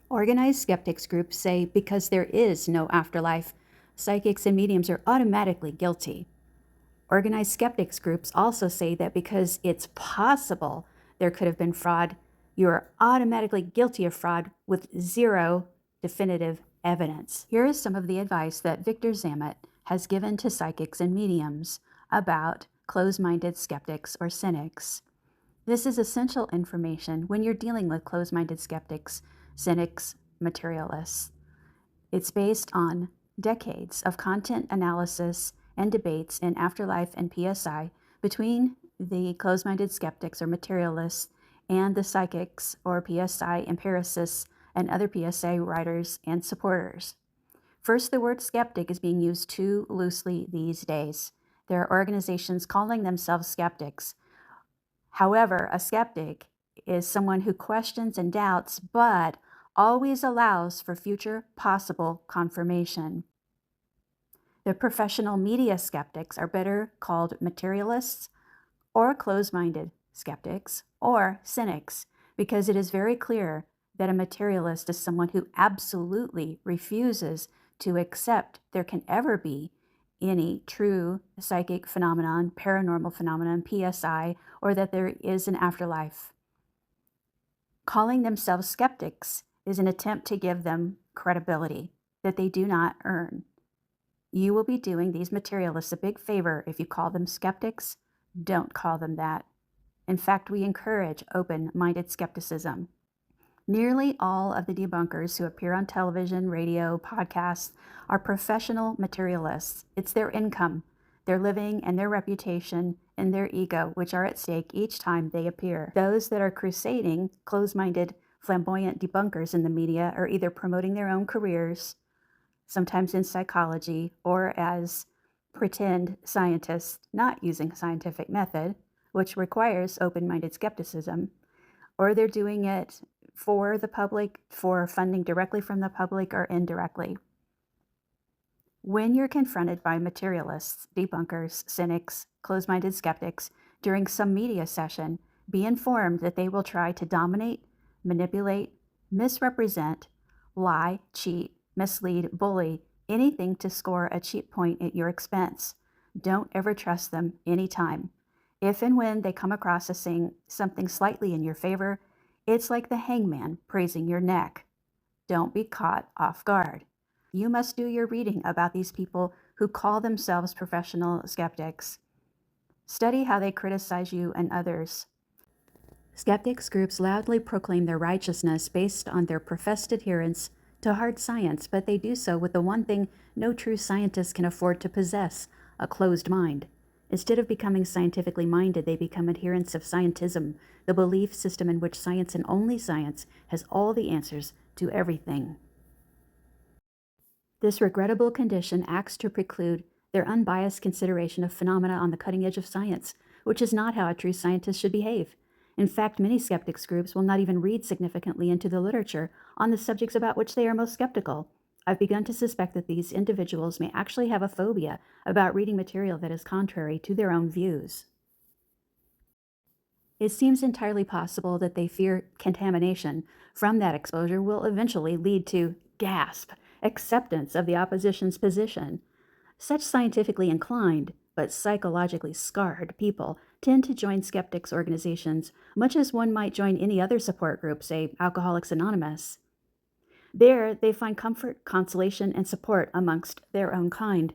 Organized skeptics groups say because there is no afterlife, psychics and mediums are automatically guilty. Organized skeptics groups also say that because it's possible there could have been fraud, you are automatically guilty of fraud with zero definitive evidence. Here is some of the advice that Victor Zammit has given to psychics and mediums about closed-minded skeptics or cynics. This is essential information when you're dealing with closed-minded skeptics, cynics, materialists. It's based on decades of content analysis and debates in Afterlife and PSI between the closed-minded skeptics or materialists and the psychics or PSI empiricists and other PSA writers and supporters. First, the word skeptic is being used too loosely these days. There are organizations calling themselves skeptics. However, a skeptic is someone who questions and doubts, but always allows for future possible confirmation. The professional media skeptics are better called materialists or closed-minded skeptics or cynics, because it is very clear that a materialist is someone who absolutely refuses to accept there can ever be any true psychic phenomenon, paranormal phenomenon, PSI, or that there is an afterlife. Calling themselves skeptics is an attempt to give them credibility that they do not earn. You will be doing these materialists a big favor if you call them skeptics. Don't call them that. In fact, we encourage open-minded skepticism. Nearly all of the debunkers who appear on television, radio, podcasts are professional materialists. It's their income, their living, and their reputation and their ego, which are at stake each time they appear. Those that are crusading, closed-minded, flamboyant debunkers in the media are either promoting their own careers, sometimes in psychology, or as pretend scientists not using a scientific method, which requires open-minded skepticism, or they're doing it for the public, for funding directly from the public or indirectly. When you're confronted by materialists, debunkers, cynics, closed-minded skeptics during some media session, be informed that they will try to dominate, manipulate, misrepresent, lie, cheat, mislead, bully, anything to score a cheap point at your expense. Don't ever trust them anytime. If and when they come across as saying something slightly in your favor, it's like the hangman praising your neck. Don't be caught off guard. You must do your reading about these people who call themselves professional skeptics. Study how they criticize you and others. Skeptics groups loudly proclaim their righteousness based on their professed adherence to hard science, but they do so with the one thing no true scientist can afford to possess, a closed mind. Instead of becoming scientifically minded, they become adherents of scientism, the belief system in which science and only science has all the answers to everything. This regrettable condition acts to preclude their unbiased consideration of phenomena on the cutting edge of science, which is not how a true scientist should behave. In fact, many skeptics groups will not even read significantly into the literature on the subjects about which they are most skeptical. I've begun to suspect that these individuals may actually have a phobia about reading material that is contrary to their own views. It seems entirely possible that they fear contamination from that exposure will eventually lead to, gasp, acceptance of the opposition's position. Such scientifically inclined, but psychologically scarred people tend to join skeptics organizations, much as one might join any other support group, say Alcoholics Anonymous. There, they find comfort, consolation, and support amongst their own kind.